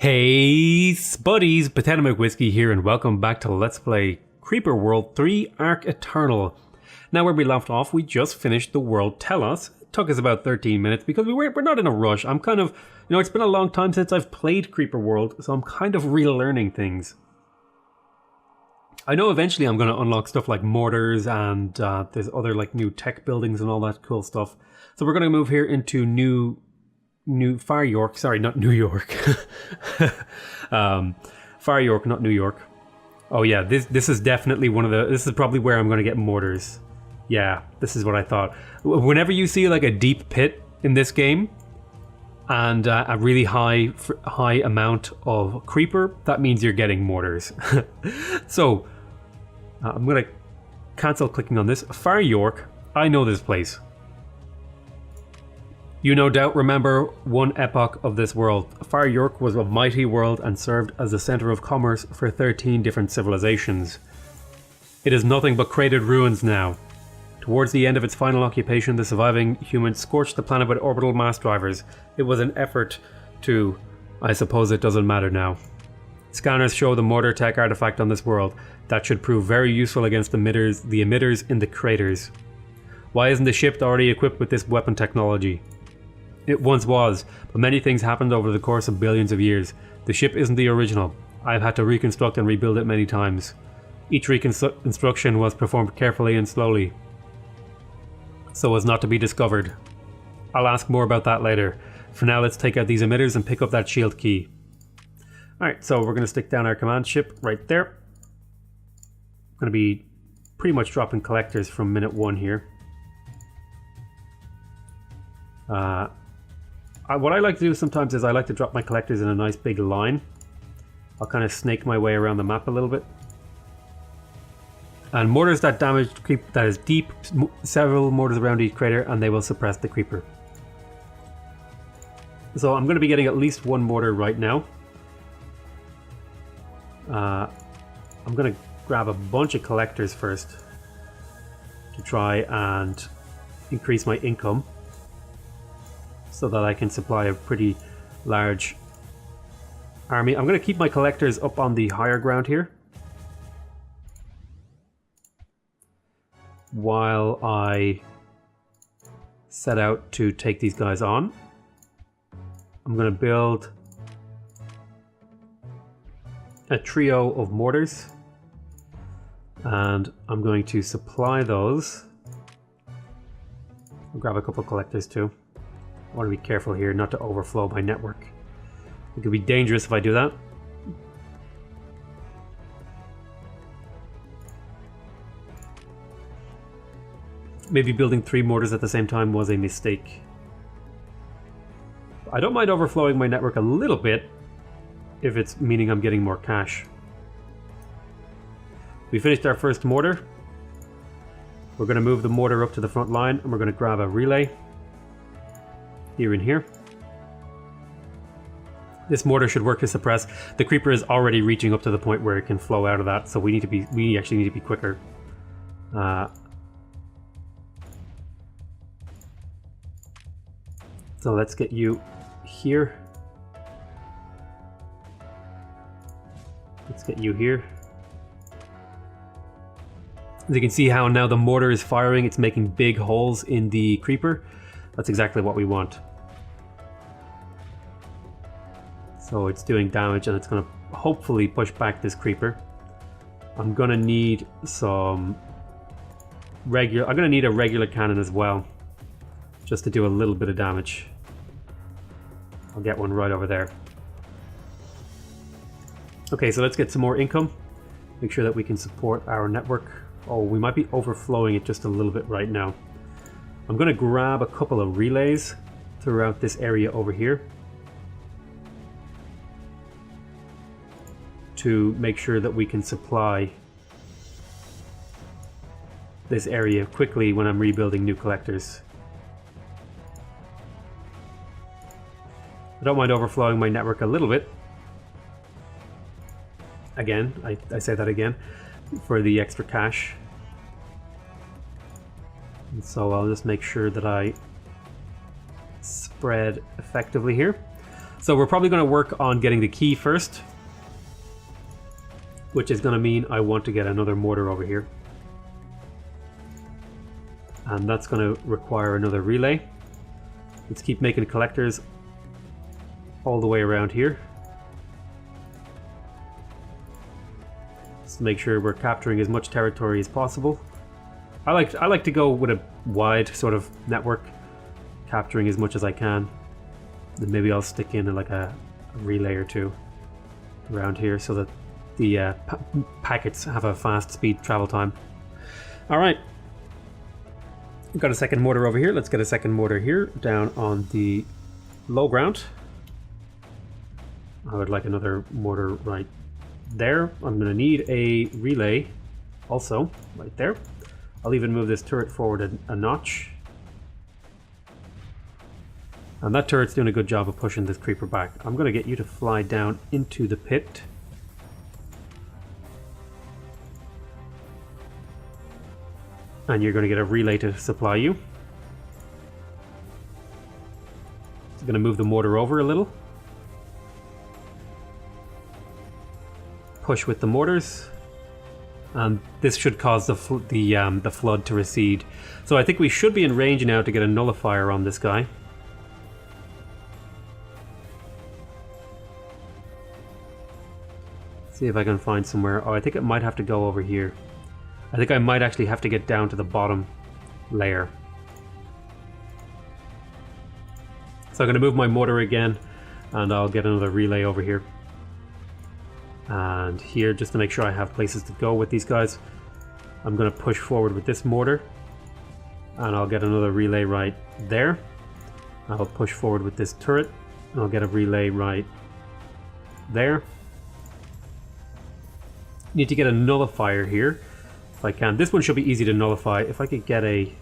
Hey spuddies, PotatoMcWhiskey here and welcome back to Let's Play Creeper World 3 Ark Eternal. Now where we left off, we just finished the world Telos. It took us about 13 minutes because we're not in a rush. I'm kind of, it's been a long time since I've played Creeper World, so I'm kind of relearning things. I know eventually I'm going to unlock stuff like mortars and there's other like new tech buildings and all that cool stuff. So we're going to move here into Far York, sorry, not New York. Far York, not New York. Oh yeah, this is definitely this is probably where I'm going to get mortars. Yeah, this is what I thought. Whenever you see like a deep pit in this game and a really high amount of creeper, that means you're getting mortars. So I'm going to cancel clicking on this. Far York, I know this place. You no doubt remember one epoch of this world. Far York was a mighty world and served as the center of commerce for 13 different civilizations. It is nothing but cratered ruins now. Towards the end of its final occupation, the surviving humans scorched the planet with orbital mass drivers. It was an effort to... I suppose it doesn't matter now. Scanners show the mortar tech artifact on this world. That should prove very useful against the emitters in the craters. Why isn't the ship already equipped with this weapon technology? It once was, but many things happened over the course of billions of years. The ship isn't the original. I've had to reconstruct and rebuild it many times. Each reconstruction was performed carefully and slowly, so as not to be discovered. I'll ask more about that later. For now, let's take out these emitters and pick up that shield key. Alright, so we're going to stick down our command ship right there. I'm going to be pretty much dropping collectors from minute 1 here. What I like to do sometimes is I like to drop my collectors in a nice big line. I'll kind of snake my way around the map a little bit. And mortars that damage creep that is deep, several mortars around each crater, and they will suppress the creeper. So I'm going to be getting at least one mortar right now. I'm going to grab a bunch of collectors first to try and increase my income, so that I can supply a pretty large army. I'm going to keep my collectors up on the higher ground here while I set out to take these guys on. I'm going to build a trio of mortars and I'm going to supply those. I'll grab a couple of collectors too. I want to be careful here not to overflow my network. It could be dangerous if I do that. Maybe building 3 mortars at the same time was a mistake. I don't mind overflowing my network a little bit if it's meaning I'm getting more cash. We finished our first mortar. We're going to move the mortar up to the front line and we're going to grab a relay. Here and here. This mortar should work to suppress. The creeper is already reaching up to the point where it can flow out of that, so we actually need to be quicker. So let's get you here. Let's get you here. As you can see how now the mortar is firing, it's making big holes in the creeper. That's exactly what we want. So it's doing damage and it's going to hopefully push back this creeper. I'm going to need some I'm going to need a regular cannon as well, just to do a little bit of damage. I'll get one right over there. Okay, so let's get some more income. Make sure that we can support our network. Oh, we might be overflowing it just a little bit right now. I'm going to grab a couple of relays throughout this area over here to make sure that we can supply this area quickly when I'm rebuilding new collectors. I don't mind overflowing my network a little bit. Again, I say that again, for the extra cash. And so I'll just make sure that I spread effectively here. So we're probably going to work on getting the key first, which is going to mean I want to get another mortar over here. And that's going to require another relay. Let's keep making collectors all the way around here. Just to make sure we're capturing as much territory as possible. I like to go with a wide sort of network, capturing as much as I can. Then maybe I'll stick in like a relay or two around here so that the packets have a fast speed travel time. All right. Got a second mortar over here. Let's get a second mortar here down on the low ground. I would like another mortar right there. I'm going to need a relay also right there. I'll even move this turret forward a notch. And that turret's doing a good job of pushing this creeper back. I'm going to get you to fly down into the pit. And you're going to get a relay to supply you. It's going to move the mortar over a little. Push with the mortars. And this should cause the flood to recede. So I think we should be in range now to get a nullifier on this guy. See if I can find somewhere. Oh, I think it might have to go over here. I think I might actually have to get down to the bottom layer. So I'm going to move my mortar again, and I'll get another relay over here. And here, just to make sure I have places to go with these guys, I'm going to push forward with this mortar. And I'll get another relay right there. I'll push forward with this turret, and I'll get a relay right there. Need to get a nullifier here. If I can. This one should be easy to nullify. If I could get a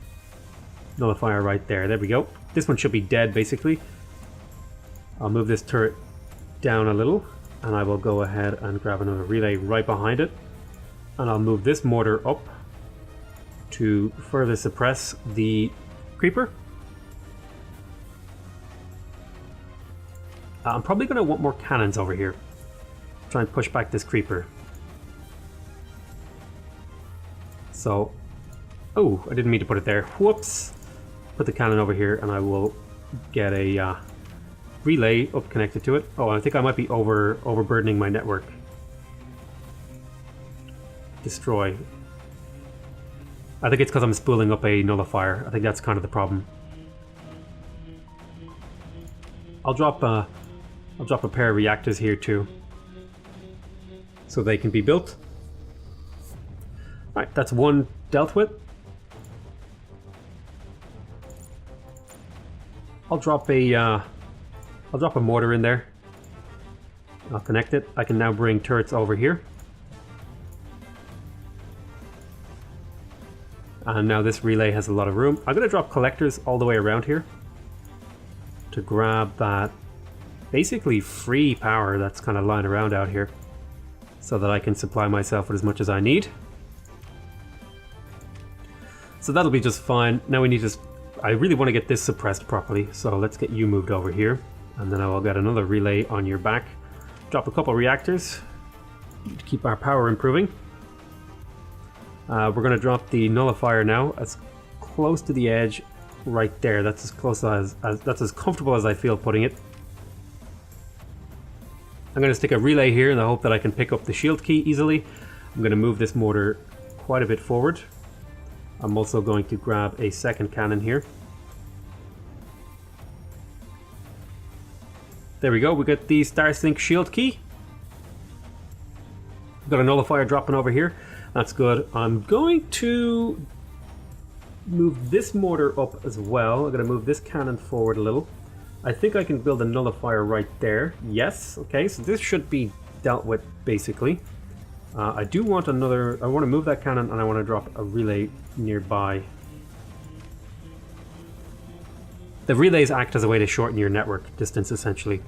nullifier right there. There we go. This one should be dead, basically. I'll move this turret down a little, and I will go ahead and grab another relay right behind it. And I'll move this mortar up to further suppress the creeper. I'm probably going to want more cannons over here. Try and push back this creeper. So, oh, I didn't mean to put it there. Whoops. Put the cannon over here, and I will get a relay up connected to it. Oh, I think I might be overburdening my network. Destroy. I think it's because I'm spooling up a nullifier. I think that's kind of the problem. I'll drop a pair of reactors here too, so they can be built. Alright, that's one dealt with. I'll drop a mortar in there. I'll connect it. I can now bring turrets over here. And now this relay has a lot of room. I'm going to drop collectors all the way around here to grab that basically free power that's kind of lying around out here, so that I can supply myself with as much as I need. So that'll be just fine. Now we need to... I really want to get this suppressed properly, so let's get you moved over here. And then I will get another relay on your back. Drop a couple reactors to keep our power improving. We're going to drop the nullifier now as close to the edge right there. That's as close that's as comfortable as I feel putting it. I'm going to stick a relay here in the hope that I can pick up the shield key easily. I'm going to move this mortar quite a bit forward. I'm also going to grab a second cannon here. There we go, we got the Starsync shield key. We've got a nullifier dropping over here. That's good. I'm going to move this mortar up as well. I'm going to move this cannon forward a little. I think I can build a nullifier right there. Yes, okay, so this should be dealt with basically. I do want another... I want to move that cannon, and I want to drop a relay nearby. The relays act as a way to shorten your network distance, essentially.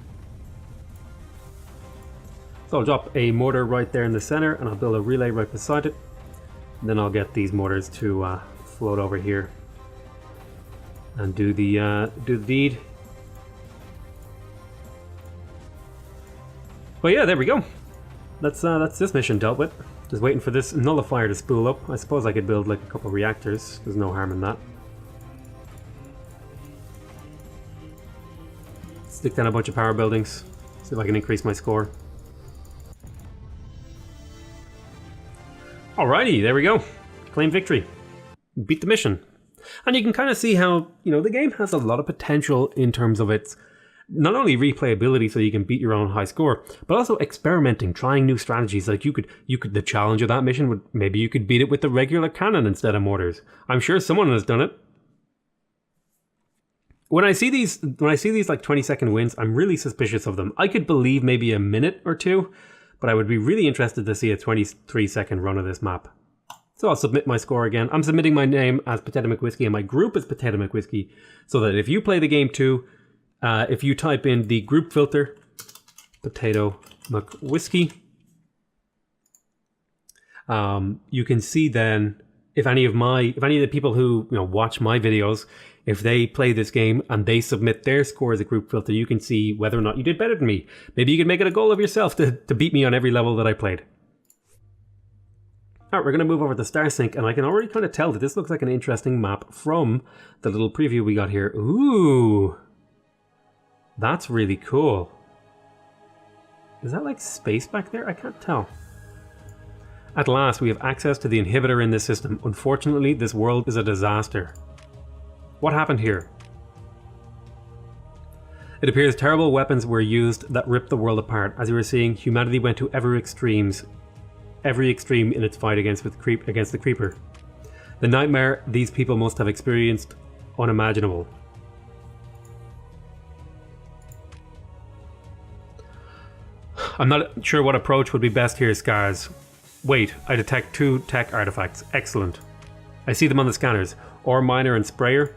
So I'll drop a mortar right there in the center, and I'll build a relay right beside it. And then I'll get these mortars to float over here and do the deed. But yeah, there we go. That's this mission dealt with. Just waiting for this nullifier to spool up. I suppose I could build like a couple reactors. There's no harm in that. Stick down a bunch of power buildings. See if I can increase my score. Alrighty, there we go. Claim victory. Beat the mission. And you can kind of see how, you know, the game has a lot of potential in terms of its not only replayability so you can beat your own high score, but also experimenting, trying new strategies. Like you could the challenge of that mission would, maybe you could beat it with the regular cannon instead of mortars. I'm sure someone has done it. When I see these like 20-second wins, I'm really suspicious of them. I could believe maybe a minute or two, but I would be really interested to see a 23-second run of this map. So I'll submit my score again. I'm submitting my name as PotatoMcWhiskey and my group is PotatoMcWhiskey, so that if you play the game too, if you type in the group filter, PotatoMcWhiskey, you can see then if any of the people who watch my videos, if they play this game and they submit their score as a group filter, you can see whether or not you did better than me. Maybe you can make it a goal of yourself to beat me on every level that I played. Alright, we're going to move over to Starsink, and I can already kind of tell that this looks like an interesting map from the little preview we got here. Ooh! That's really cool. Is that like space back there? I can't tell. At last, we have access to the inhibitor in this system. Unfortunately, this world is a disaster. What happened here? It appears terrible weapons were used that ripped the world apart. As you were seeing, humanity went to every extreme in its fight against the creeper. The nightmare these people must have experienced, unimaginable. I'm not sure what approach would be best here, Scars. Wait, I detect 2 tech artifacts. Excellent. I see them on the scanners. Ore miner and sprayer.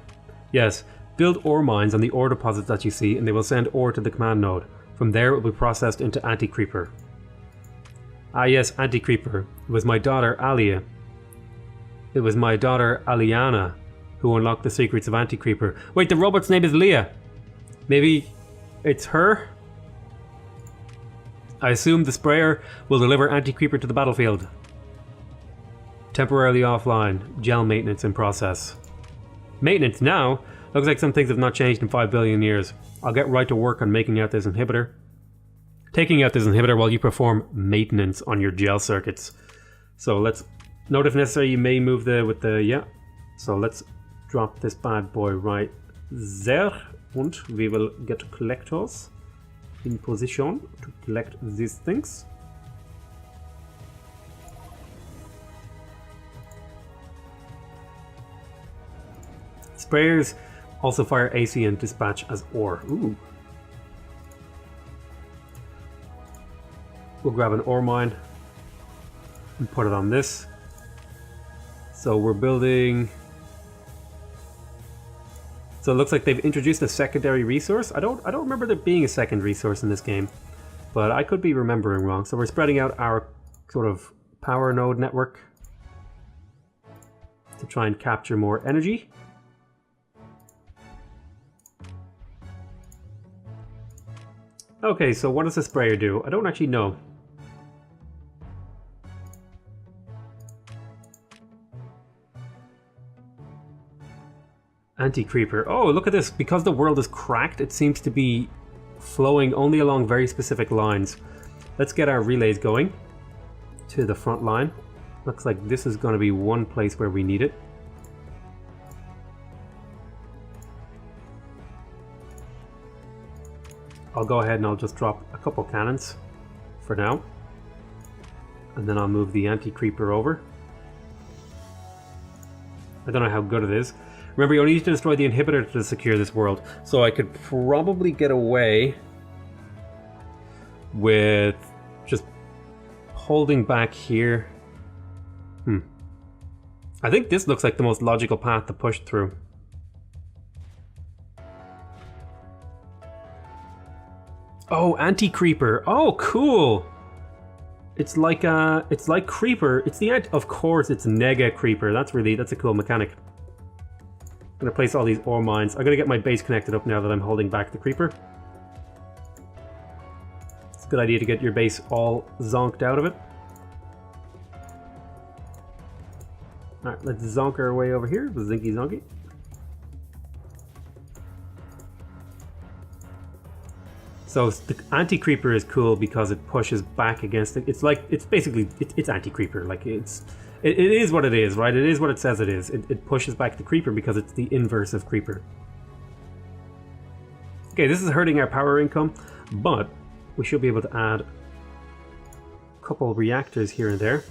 Yes, build ore mines on the ore deposits that you see and they will send ore to the command node. From there it will be processed into anti-creeper. Ah yes, anti-creeper. It was my daughter Alia. It was my daughter Aliana who unlocked the secrets of anti-creeper. Wait, the robot's name is Leah. Maybe it's her? I assume the sprayer will deliver anti-creeper to the battlefield. Temporarily offline. Gel maintenance in process. Maintenance now? Looks like some things have not changed in 5 billion years. I'll get right to work on taking out this inhibitor while you perform maintenance on your gel circuits. So let's note if necessary you may move yeah. So let's drop this bad boy right there and we will get collectors in position to collect these things. Sprayers also fire AC and dispatch as ore. Ooh. We'll grab an ore mine and put it on this. So we're building. So it looks like they've introduced a secondary resource. I don't remember there being a second resource in this game, but I could be remembering wrong. So we're spreading out our sort of power node network to try and capture more energy. Okay, so what does the sprayer do? I don't actually know. Anti-creeper. Oh, look at this. Because the world is cracked, it seems to be flowing only along very specific lines. Let's get our relays going to the front line. Looks like this is going to be one place where we need it. I'll go ahead and I'll just drop a couple cannons for now. And then I'll move the anti-creeper over. I don't know how good it is. Remember, you only need to destroy the inhibitor to secure this world. So I could probably get away with just holding back here. I think this looks like the most logical path to push through. Oh, anti-creeper. Oh, cool. It's like creeper. It's the of course it's nega creeper. That's a cool mechanic. I'm gonna place all these ore mines. I'm gonna get my base connected up now that I'm holding back the creeper. So Good idea to get your base all zonked out of it. Alright, let's zonk our way over here. Zinky zonky. So the anti-creeper is cool because it pushes back against it. It's like, it's basically, it's anti-creeper. Like it is what it is, right? It is what it says it is. It pushes back the creeper because it's the inverse of creeper. Okay, this is hurting our power income, but we should be able to add a couple reactors here and there.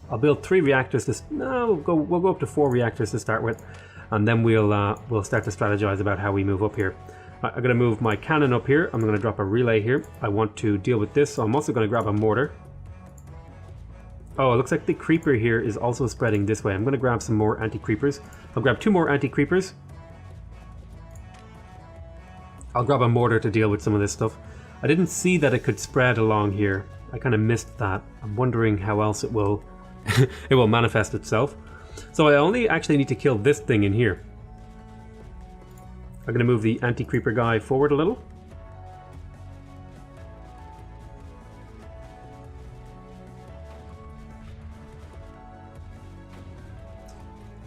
I'll build 3 reactors to, no, we'll go up to 4 reactors to start with, and then we'll start to strategize about how we move up here. I'm going to move my cannon up here. I'm going to drop a relay here. I want to deal with this, so I'm also going to grab a mortar. Oh, it looks like the creeper here is also spreading this way. I'm going to grab some more anti-creepers. I'll grab 2 more anti-creepers. I'll grab a mortar to deal with some of this stuff. I didn't see that it could spread along here. I kind of missed that. I'm wondering how else it will it will manifest itself. So I only actually need to kill this thing in here. I'm going to move the anti-creeper guy forward a little.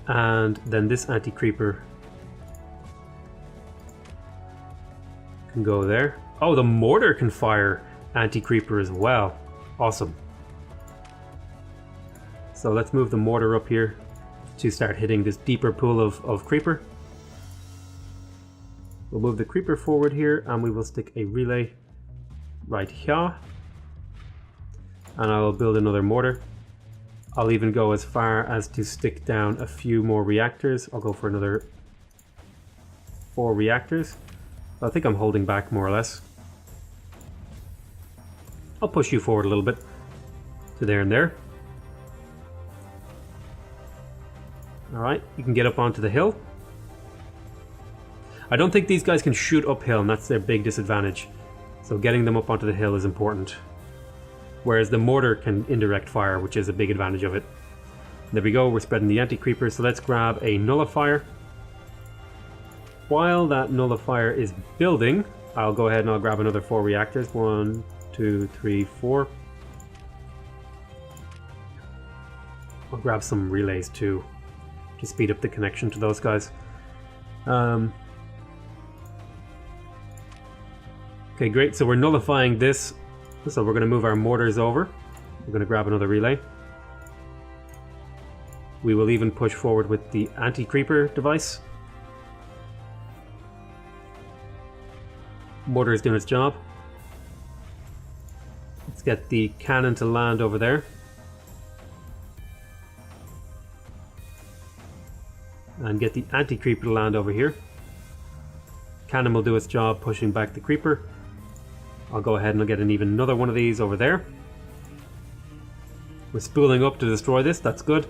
And then this anti-creeper can go there. Oh, the mortar can fire anti-creeper as well. Awesome. So let's move the mortar up here to start hitting this deeper pool of creeper. We'll move the creeper forward here and we will stick a relay right here. And I will build another mortar. I'll even go as far as to stick down a few more reactors. I'll go for another 4 reactors. I think I'm holding back more or less. I'll push you forward a little bit to there and there. Alright, you can get up onto the hill. I don't think these guys can shoot uphill, and that's their big disadvantage. So getting them up onto the hill is important. Whereas the mortar can indirect fire, which is a big advantage of it. There we go, we're spreading the anti-creeper, so let's grab a nullifier. While that nullifier is building, I'll go ahead and I'll grab another 4 reactors. 1, 2, 3, 4. I'll grab some relays too, to speed up the connection to those guys. Okay, great, so we're nullifying this. So we're going to move our mortars over. We're going to grab another relay. We will even push forward with the anti-creeper device. Mortar is doing its job. Let's get the cannon to land over there. And get the anti-creeper to land over here. Cannon will do its job pushing back the creeper. I'll go ahead and I'll get even another one of these over there. We're spooling up to destroy this, that's good.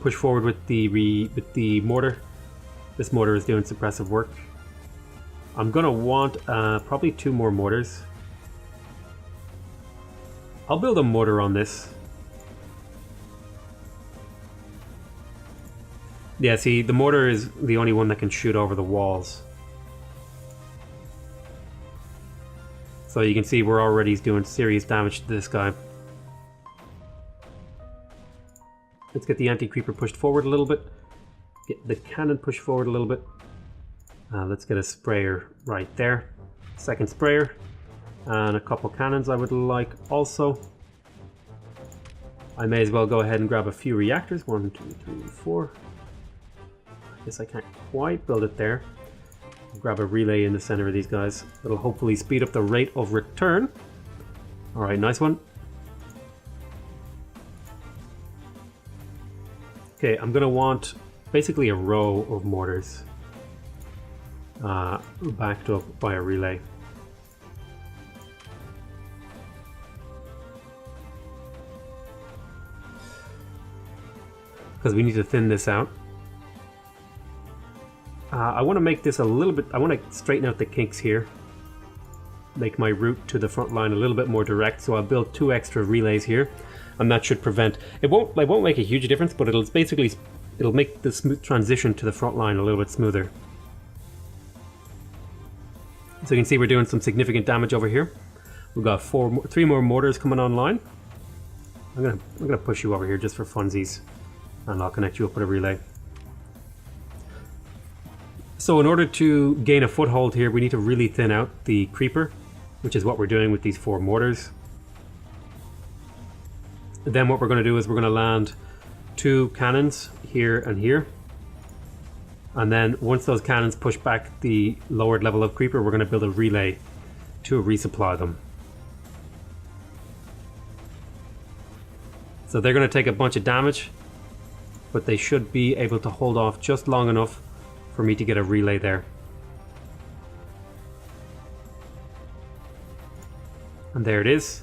Push forward with the mortar. This mortar is doing suppressive work. I'm gonna want probably 2 more mortars. I'll build a mortar on this. Yeah, see, the mortar is the only one that can shoot over the walls. So you can see we're already doing serious damage to this guy. Let's get the anti-creeper pushed forward a little bit. Get the cannon pushed forward a little bit. Let's get a sprayer right there. Second sprayer. And a couple cannons I would like also. I may as well go ahead and grab a few reactors. 1, 2, 3, 4. I guess I can't quite build it there. I'll grab a relay in the center of these guys. It'll hopefully speed up the rate of return. Alright, nice one. Okay, I'm gonna want basically a row of mortars backed up by a relay. Because we need to thin this out. I want to make this a little bit, I want to straighten out the kinks here. Make my route to the front line a little bit more direct, so I'll build 2 extra relays here. And that should prevent, it won't make a huge difference, but it'll make the smooth transition to the front line a little bit smoother. So you can see we're doing some significant damage over here. We've got 3 more mortars coming online. I'm gonna push you over here just for funsies, and I'll connect you up with a relay. So in order to gain a foothold here, we need to really thin out the creeper, which is what we're doing with these 4 mortars. Then what we're going to do is we're going to land 2 cannons here and here. And then once those cannons push back the lowered level of creeper, we're going to build a relay to resupply them. So they're going to take a bunch of damage, but they should be able to hold off just long enough for me to get a relay there. And there it is.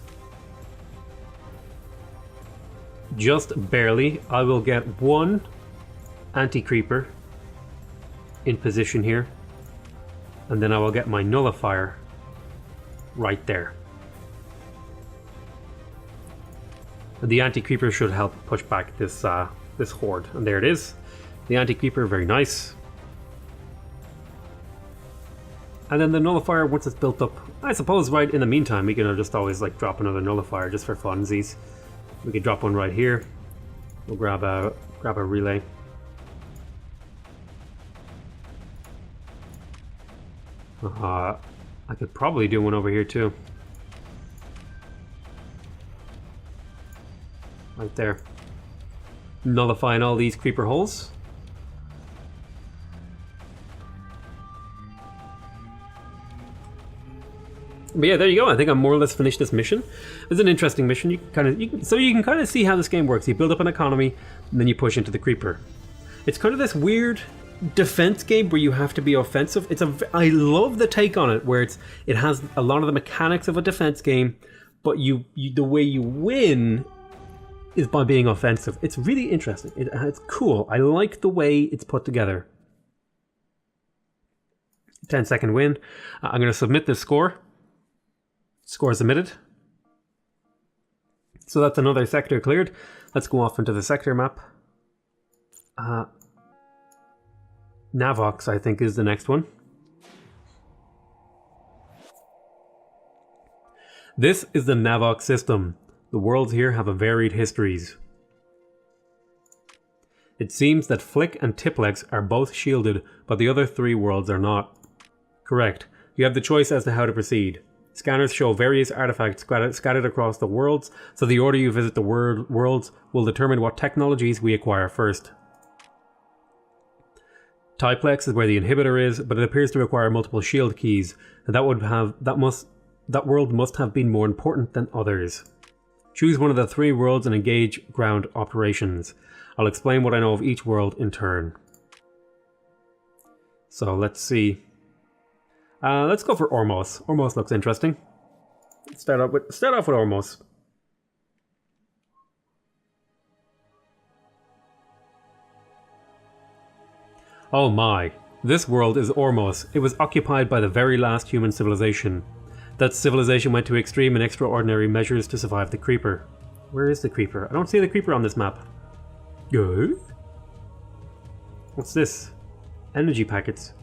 Just barely. I will get 1 anti-creeper in position here, and then I will get my nullifier right there. And the anti-creeper should help push back this this horde. And there it is. The anti-creeper, very nice. And then the nullifier, once it's built up, I suppose right in the meantime we can just always like drop another nullifier just for funsies. We could drop one right here. We'll grab a relay. I could probably do one over here too. Right there. Nullifying all these creeper holes. But yeah, there you go. I think I'm more or less finished this mission. It's an interesting mission. You can kind of see how this game works. You build up an economy, and then you push into the creeper. It's kind of this weird defense game where you have to be offensive. I love the take on it, where it has a lot of the mechanics of a defense game, but the way you win is by being offensive. It's really interesting. It's cool. I like the way it's put together. 10-second win. I'm going to submit this score. Score submitted. So that's another sector cleared. Let's go off into the sector map. Navox, I think, is the next one. This is the Navox system. The worlds here have a varied histories. It seems that Flick and Tiplex are both shielded, but the other 3 worlds are not. Correct. You have the choice as to how to proceed. Scanners show various artifacts scattered across the worlds, so the order you visit the worlds will determine what technologies we acquire first. Tiplex is where the inhibitor is, but it appears to require multiple shield keys, and that world must have been more important than others. Choose one of the 3 worlds and engage ground operations. I'll explain what I know of each world in turn. So let's see. Let's go for Ormos. Ormos looks interesting. Let's start off with Ormos. Oh my, this world is Ormos. It was occupied by the very last human civilization. That civilization went to extreme and extraordinary measures to survive the creeper. Where is the creeper? I don't see the creeper on this map. Good. What's this? Energy packets.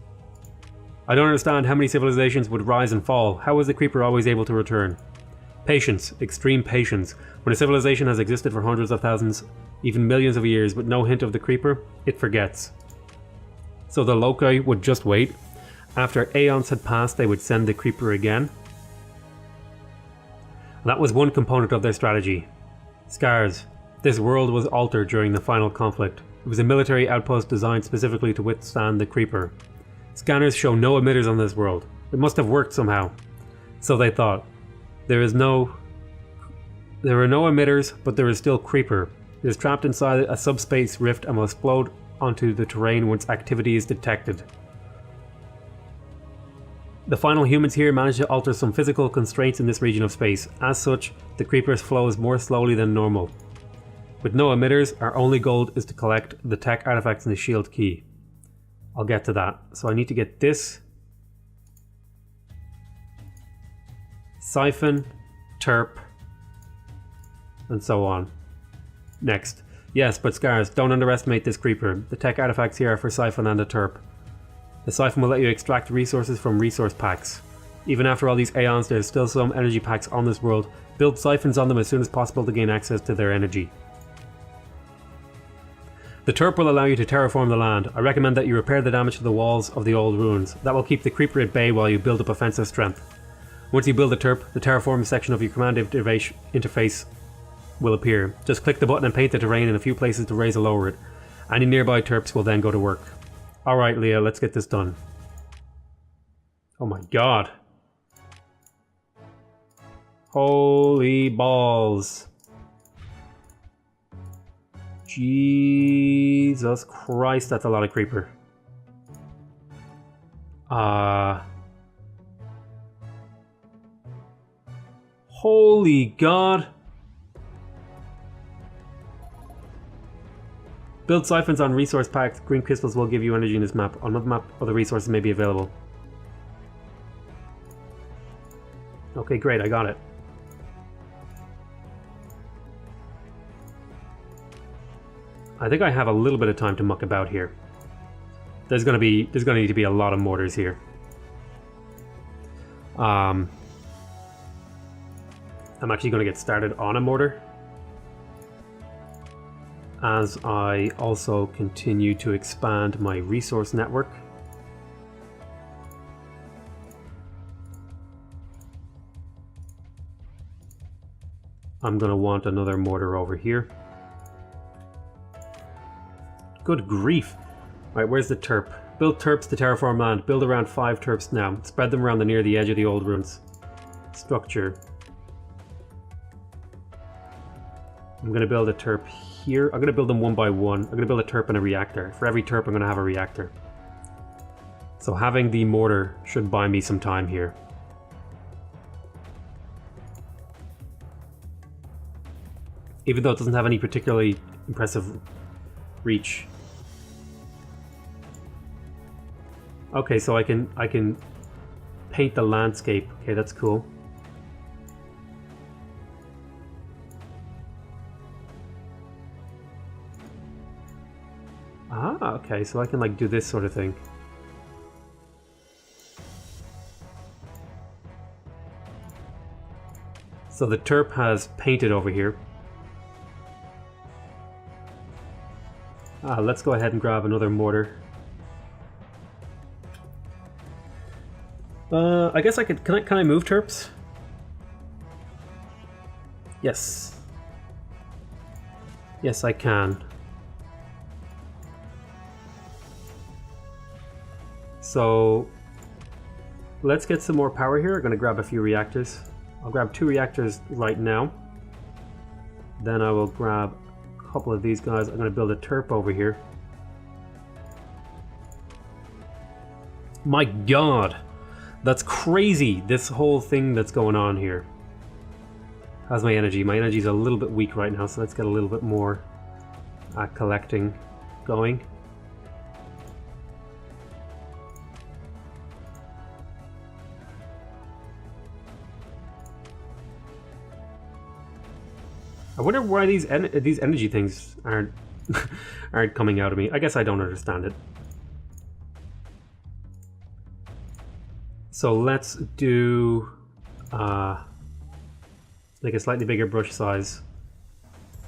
I don't understand how many civilizations would rise and fall. How was the creeper always able to return? Patience. Extreme patience. When a civilization has existed for hundreds of thousands, even millions of years with no hint of the creeper, it forgets. So the Loci would just wait. After aeons had passed, they would send the creeper again. That was one component of their strategy. Scars. This world was altered during the final conflict. It was a military outpost designed specifically to withstand the creeper. Scanners show no emitters on this world. It must have worked somehow. So they thought. There are no emitters, but there is still creeper. It is trapped inside a subspace rift and will explode onto the terrain once activity is detected. The final humans here managed to alter some physical constraints in this region of space. As such, the creeper flows more slowly than normal. With no emitters, our only goal is to collect the tech artifacts in the shield key. I'll get to that. So I need to get this. Siphon, Terp, and so on. Next. Yes, but Scars, don't underestimate this creeper. The tech artifacts here are for Siphon and a Terp. The Siphon will let you extract resources from resource packs. Even after all these aeons, there's still some energy packs on this world. Build siphons on them as soon as possible to gain access to their energy. The turp will allow you to terraform the land. I recommend that you repair the damage to the walls of the old ruins. That will keep the creeper at bay while you build up offensive strength. Once you build the turp, the terraform section of your command interface will appear. Just click the button and paint the terrain in a few places to raise or lower it. Any nearby turps will then go to work. Alright, Leah, let's get this done. Oh my god. Holy balls. Jesus Christ, that's a lot of creeper. Holy god. Build siphons on resource packs. Green crystals will give you energy in this map. On another map, other resources may be available. Okay, great, I got it. I think I have a little bit of time to muck about here. There's gonna need to be a lot of mortars here. I'm actually gonna get started on a mortar as I also continue to expand my resource network. I'm gonna want another mortar over here. Good grief. Right, where's the turp? Build turps to terraform land. Build around 5 turps now. Spread them around near the edge of the old ruins. Structure. I'm going to build a turp here. I'm going to build them one by one. I'm going to build a turp and a reactor. For every turp, I'm going to have a reactor. So having the mortar should buy me some time here. Even though it doesn't have any particularly impressive reach. Okay, so I can paint the landscape. Okay, that's cool. Ah, okay, so I can like do this sort of thing. So the turp has painted over here. Let's go ahead and grab another mortar. I guess I could. Can I move turps? Yes. Yes, I can. So let's get some more power here. I'm gonna grab a few reactors. I'll grab 2 reactors right now. Then I will grab a couple of these guys. I'm gonna build a turp over here. My god! That's crazy, this whole thing that's going on here. How's my energy? My energy's a little bit weak right now, so let's get a little bit more collecting going. I wonder why these energy things aren't aren't coming out of me. I guess I don't understand it. So let's do like a slightly bigger brush size.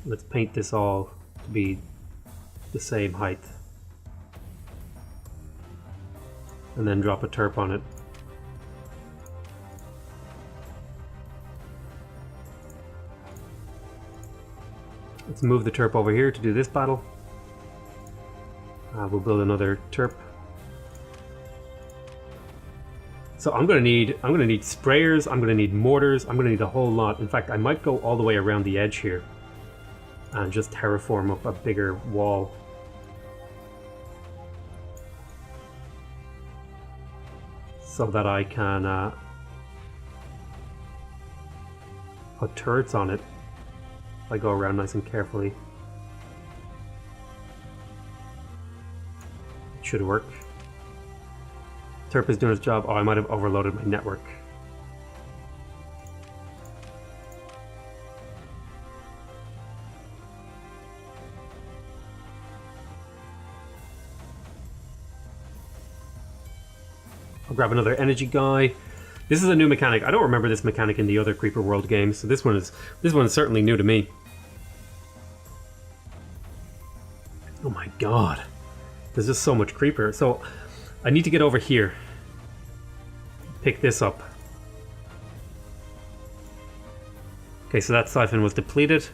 Let's paint this all to be the same height. And then drop a turp on it. Let's move the turp over here to do this battle. We'll build another turp. So I'm gonna need sprayers, I'm gonna need mortars, I'm gonna need a whole lot. In fact, I might go all the way around the edge here and just terraform up a bigger wall. So that I can put turrets on it. If I go around nice and carefully. It should work. Turp is doing its job. Oh, I might have overloaded my network. I'll grab another energy guy. This is a new mechanic. I don't remember this mechanic in the other Creeper World games, so this one is certainly new to me. Oh my god. There's just so much creeper. So I need to get over here. Pick this up. Okay, so that siphon was depleted.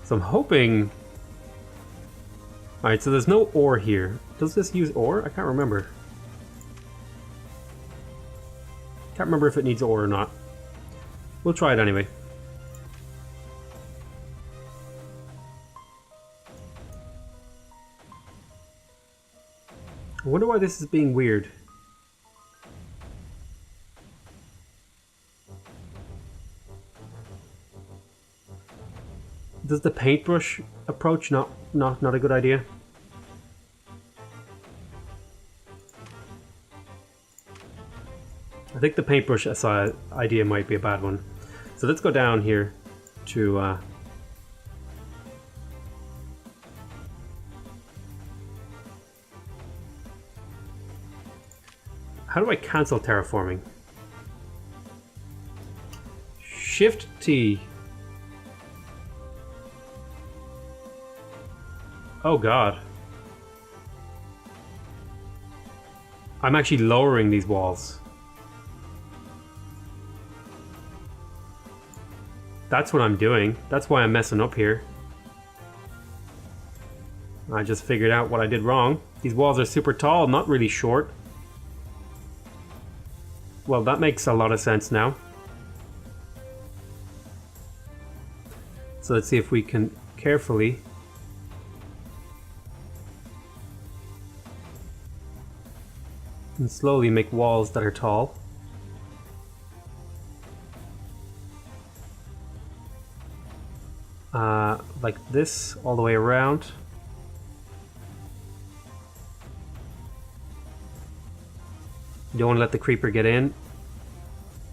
So I'm hoping... Alright, so there's no ore here. Does this use ore? I can't remember. Can't remember if it needs ore or not. We'll try it anyway. I wonder why this is being weird. Does the paintbrush approach not a good idea? I think the paintbrush idea might be a bad one. So let's go down here to how do I cancel terraforming? Shift T. Oh god. I'm actually lowering these walls. That's what I'm doing. That's why I'm messing up here. I just figured out what I did wrong. These walls are super tall, not really short. Well, that makes a lot of sense now. So let's see if we can carefully and slowly make walls that are tall. Like this, all the way around. You don't want to let the creeper get in.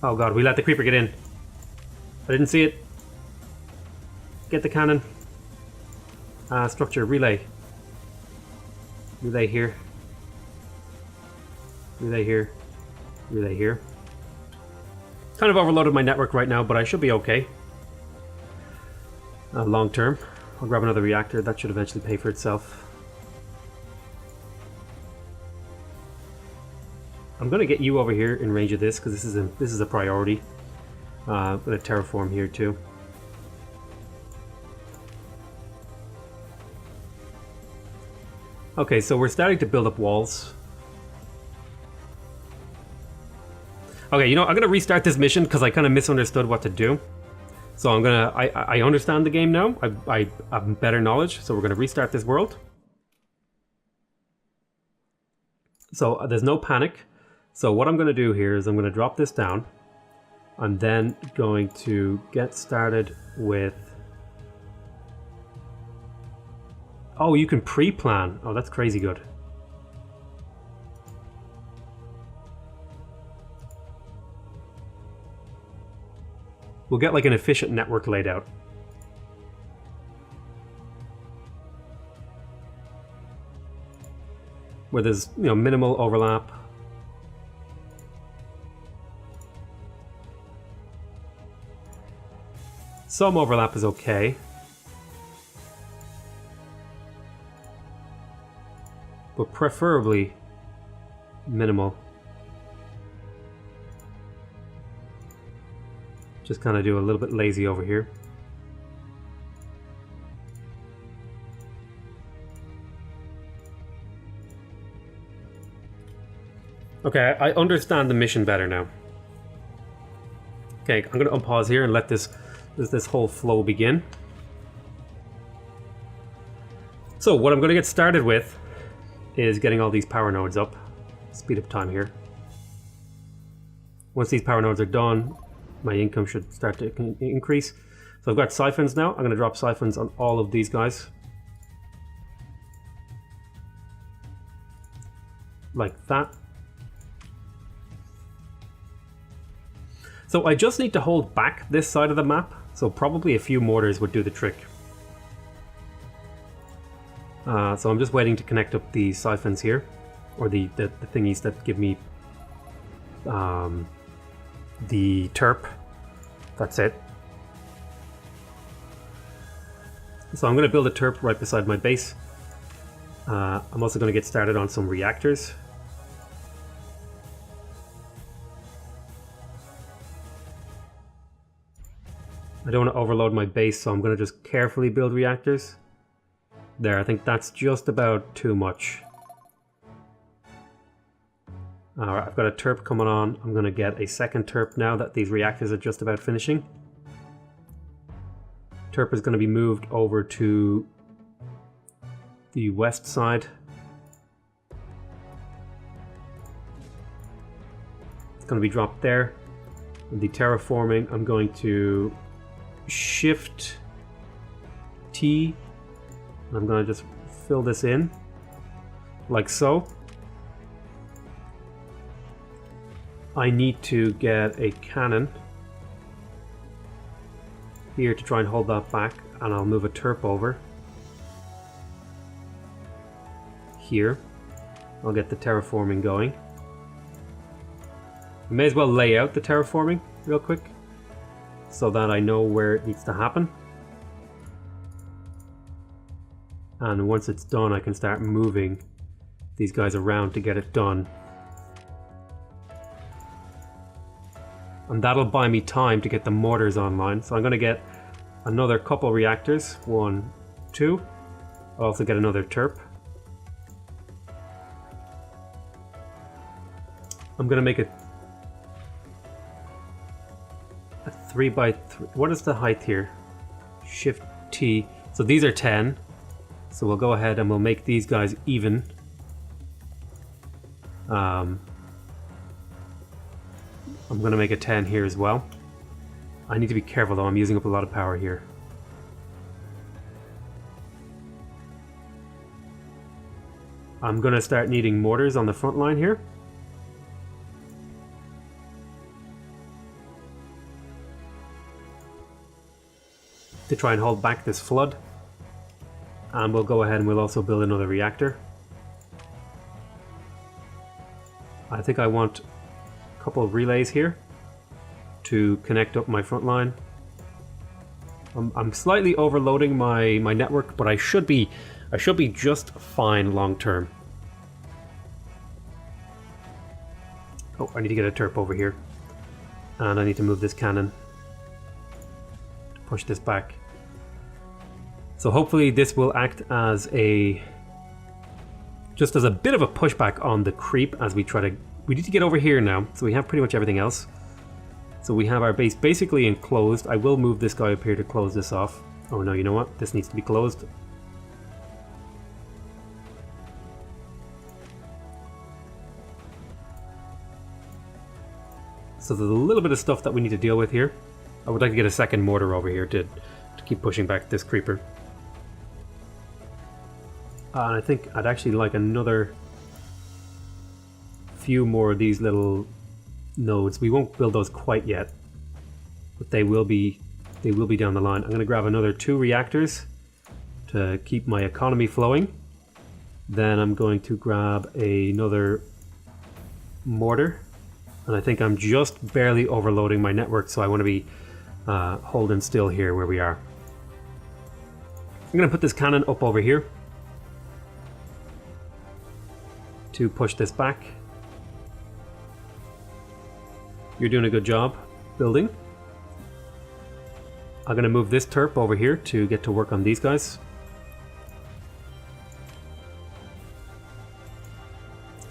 Oh god, we let the creeper get in. I didn't see it. Get the cannon. Structure, relay. Relay here. Relay here. Relay here. Kind of overloaded my network right now, but I should be okay. Long term. I'll grab another reactor. That should eventually pay for itself. I'm gonna get you over here in range of this because this is a priority. I'm gonna terraform here too. Okay, so we're starting to build up walls. Okay, you know, I'm gonna restart this mission because I kind of misunderstood what to do. So I'm gonna, I understand the game now. I have better knowledge, so we're gonna restart this world. So there's no panic. So what I'm gonna do here is I'm gonna drop this down. I'm then going to get started with... Oh, you can pre-plan. Oh, that's crazy good. We'll get like an efficient network laid out. Where there's, you know, minimal overlap. Some overlap is okay. But preferably minimal. Just kind of do a little bit lazy over here. Okay, I understand the mission better now. Okay, I'm going to unpause here and let this whole flow begin. So what I'm going to get started with is getting all these power nodes up. Speed up time here. Once these power nodes are done, my income should start to increase. So I've got siphons now. I'm going to drop siphons on all of these guys. Like that. So I just need to hold back this side of the map So probably a few mortars would do the trick. So I'm just waiting to connect up the siphons here, or the thingies that give me the terp. That's it. So I'm going to build a terp right beside my base. I'm also going to get started on some reactors. I don't want to overload my base, so I'm going to just carefully build reactors. There, I think that's just about too much. Alright, I've got a terp coming on. I'm going to get a second terp now that these reactors are just about finishing. Terp is going to be moved over to the west side. It's going to be dropped there. And the terraforming, I'm going to Shift T, and I'm going to just fill this in like so. I need to get a cannon here to try and hold that back, and I'll move a terp over here. I'll get the terraforming going. I may as well lay out the terraforming real quick so that I know where it needs to happen. And once it's done, I can start moving these guys around to get it done. And that'll buy me time to get the mortars online. So I'm going to get another couple reactors. 1, 2. I'll also get another terp. I'm going to make a 3x3. What is the height here? Shift T. So these are 10. So we'll go ahead and we'll make these guys even. I'm going to make a 10 here as well. I need to be careful though, I'm using up a lot of power here. I'm going to start needing mortars on the front line here. To try and hold back this flood. And we'll go ahead and we'll also build another reactor. I think I want a couple of relays here to connect up my front line. I'm slightly overloading my network, but I should be just fine long term. Oh, I need to get a terp over here. And I need to move this cannon. Push this back. So hopefully this will act as just as a bit of a pushback on the creep as we try to... We need to get over here now, so we have pretty much everything else. So we have our base basically enclosed. I will move this guy up here to close this off. Oh no, you know what? This needs to be closed. So there's a little bit of stuff that we need to deal with here. I would like to get a second mortar over here to keep pushing back this creeper. And I think I'd actually like another few more of these little nodes. We won't build those quite yet, but they will be down the line. I'm going to grab another 2 reactors to keep my economy flowing. Then I'm going to grab another mortar, and I think I'm just barely overloading my network, so I want to be holding still here where we are. I'm going to put this cannon up over here to push this back. You're doing a good job building. I'm going to move this terp over here to get to work on these guys.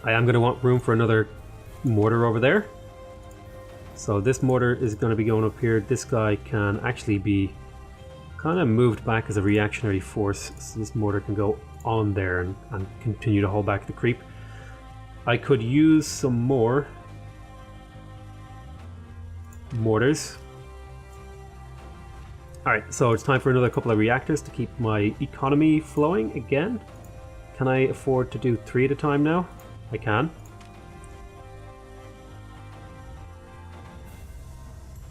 I am going to want room for another mortar over there. So this mortar is going to be going up here. This guy can actually be kind of moved back as a reactionary force. So this mortar can go on there and continue to hold back the creep. I could use some more mortars. Alright, so it's time for another couple of reactors to keep my economy flowing again. Can I afford to do 3 at a time now? I can.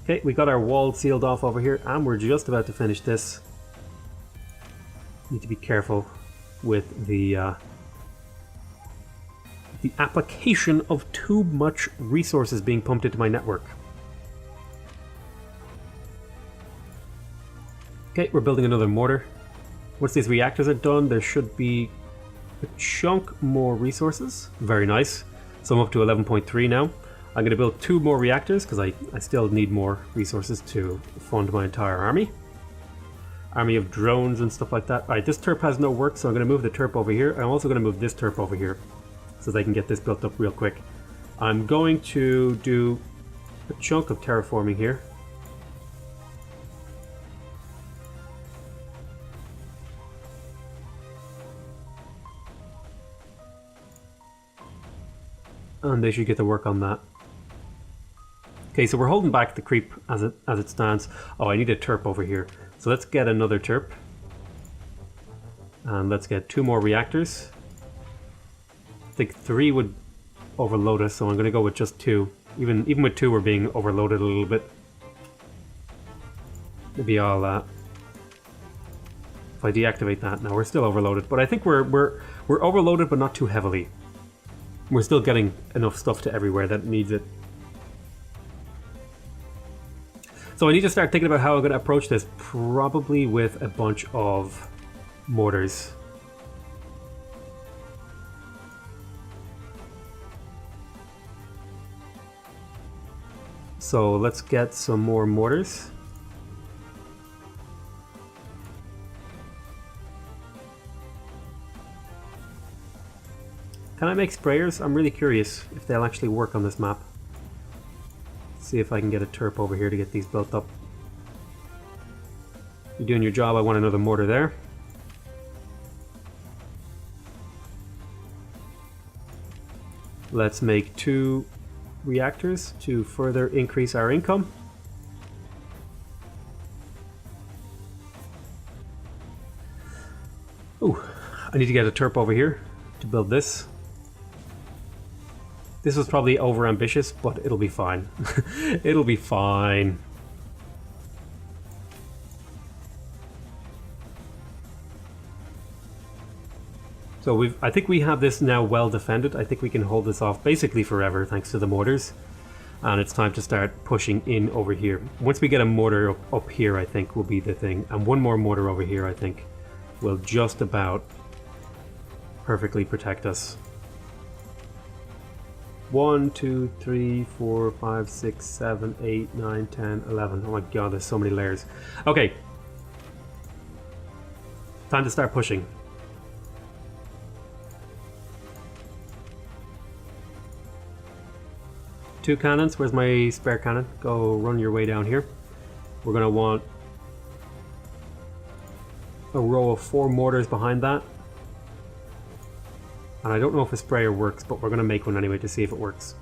Okay, we got our wall sealed off over here, and we're just about to finish this. Need to be careful with the application of too much resources being pumped into my network. Okay, we're building another mortar. Once these reactors are done, there should be a chunk more resources. Very nice. So I'm up to 11.3 now. I'm going to build 2 more reactors because I still need more resources to fund my entire army. Army of drones and stuff like that. Alright, this turp has no work, so I'm going to move the turp over here. I'm also going to move this turp over here so they can get this built up real quick. I'm going to do a chunk of terraforming here. And they should get to work on that. Okay, so we're holding back the creep as it stands. Oh, I need a turp over here. So let's get another turp. And let's get 2 more reactors. I think 3 would overload us, so I'm going to go with just 2. Even with 2, we're being overloaded a little bit. Maybe I'll if I deactivate that, now we're still overloaded, but I think we're overloaded, but not too heavily. We're still getting enough stuff to everywhere that needs it. So I need to start thinking about how I'm going to approach this, probably with a bunch of mortars. So let's get some more mortars. Can I make sprayers? I'm really curious if they'll actually work on this map. See if I can get a turp over here to get these built up. You're doing your job, I want another mortar there. Let's make 2 reactors to further increase our income. Ooh, I need to get a turp over here to build this. This was probably over ambitious, but it'll be fine. It'll be fine. So I think we have this now well defended. I think we can hold this off basically forever thanks to the mortars. And it's time to start pushing in over here. Once we get a mortar up here, I think will be the thing. And 1 more mortar over here, I think, will just about perfectly protect us. 1, 2, 3, 4, 5, 6, 7, 8, 9, 10, 11. Oh my god, there's so many layers. Okay. Time to start pushing. Two cannons. Where's my spare cannon? Go run your way down here. We're going to want a row of 4 mortars behind that. And I don't know if a sprayer works, but we're going to make one anyway to see if it works.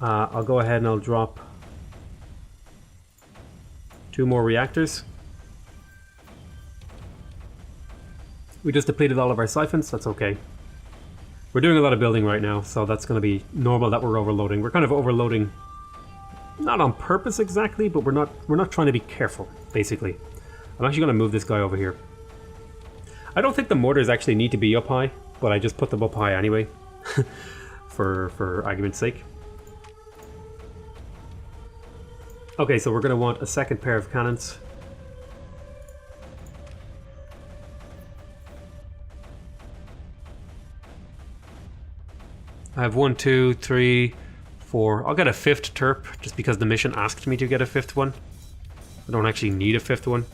I'll go ahead and I'll drop 2 more reactors. We just depleted all of our siphons, that's okay. We're doing a lot of building right now, so that's going to be normal that we're overloading. We're kind of overloading, not on purpose exactly, but we're not trying to be careful, basically. I'm actually going to move this guy over here. I don't think the mortars actually need to be up high, but I just put them up high anyway, for argument's sake. Okay, so we're going to want a second pair of cannons. I have 1, 2, 3, 4. I'll get a 5th turp, just because the mission asked me to get a 5th one. I don't actually need a 5th one.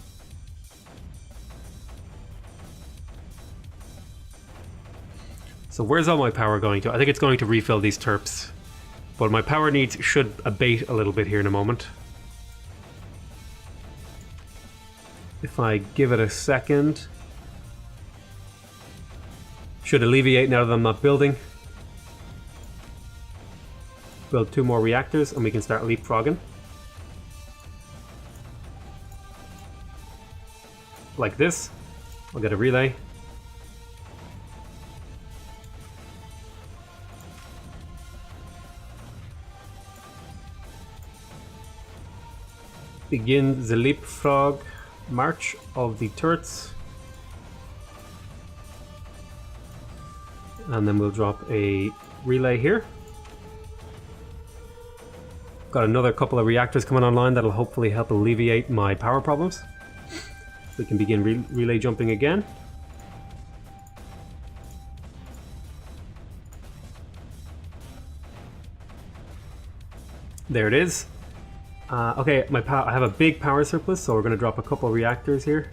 So where's all my power going to? I think it's going to refill these turps. But my power needs should abate a little bit here in a moment. If I give it a second. Should alleviate now that I'm not building. Build 2 more reactors and we can start leapfrogging. Like this. I'll get a relay. begin the leapfrog march of the turrets. And then we'll drop a relay here. Got another couple of reactors coming online that'll hopefully help alleviate my power problems. We can begin relay jumping again. There it is. Okay, I have a big power surplus, so we're going to drop a couple of reactors here.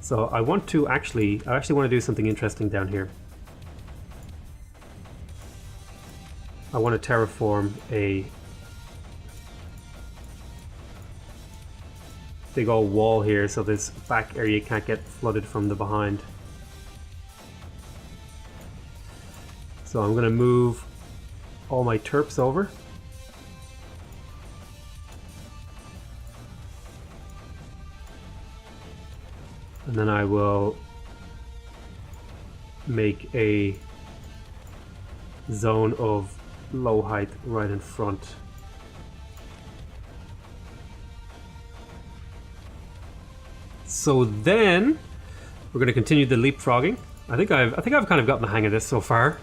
So I actually want to do something interesting down here. I want to terraform a big old wall here so this back area can't get flooded from the behind. So I'm going to move all my terps over. And then I will make a zone of low height right in front. So then we're going to continue the leapfrogging. I think I've kind of gotten the hang of this so far.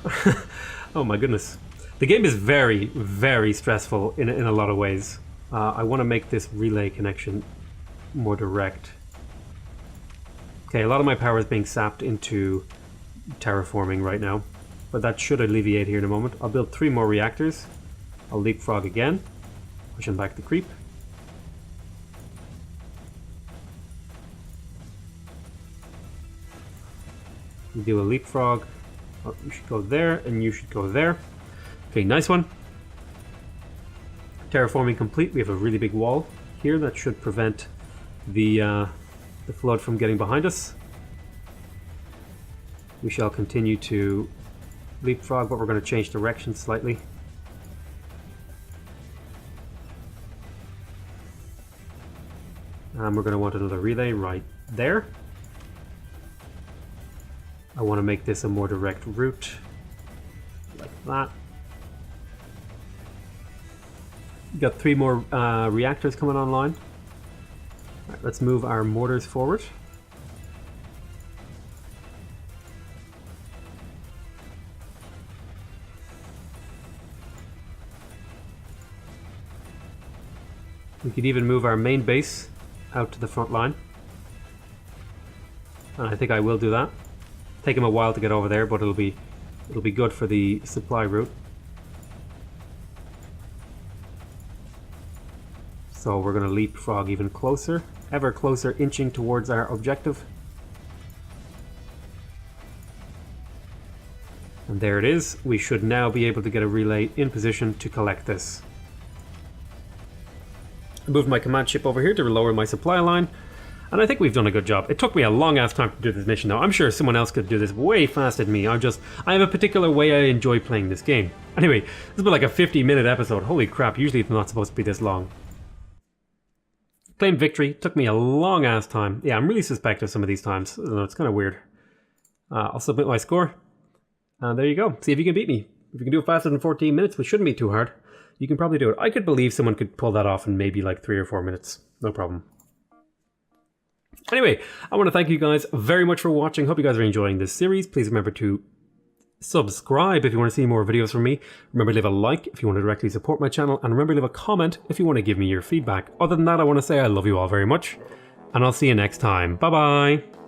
Oh my goodness. The game is very, very stressful in a lot of ways. I want to make this relay connection more direct. Okay, a lot of my power is being sapped into terraforming right now, but that should alleviate here in a moment. I'll build 3 more reactors. I'll leapfrog again, pushing back the creep. You do a leapfrog. Oh, you should go there, and you should go there. Okay, nice one. Terraforming complete. We have a really big wall here that should prevent the flood from getting behind us. We shall continue to leapfrog, but we're going to change direction slightly. And we're going to want another relay right there. I want to make this a more direct route, like that. We've got 3 more reactors coming online. All right, let's move our mortars forward. We could even move our main base out to the front line. And I think I will do that. Take him a while to get over there, but it'll be good for the supply route. So we're going to leapfrog even closer, ever closer, inching towards our objective. And there it is. We should now be able to get a relay in position to collect this. I moved my command ship over here to lower my supply line, and I think we've done a good job. It took me a long ass time to do this mission though. I'm sure someone else could do this way faster than me. I have a particular way I enjoy playing this game. Anyway, this has been like a 50-minute episode. Holy crap, usually it's not supposed to be this long. Claimed victory. Took me a long ass time. Yeah, I'm really suspect of some of these times. I don't know, it's kind of weird. I'll submit my score. And there you go. See if you can beat me. If you can do it faster than 14 minutes, which shouldn't be too hard, you can probably do it. I could believe someone could pull that off in maybe like 3 or 4 minutes. No problem. Anyway, I want to thank you guys very much for watching. Hope you guys are enjoying this series. Please remember to subscribe if you want to see more videos from me. Remember to leave a like if you want to directly support my channel. And remember to leave a comment if you want to give me your feedback. Other than that, I want to say I love you all very much. And I'll see you next time. Bye-bye.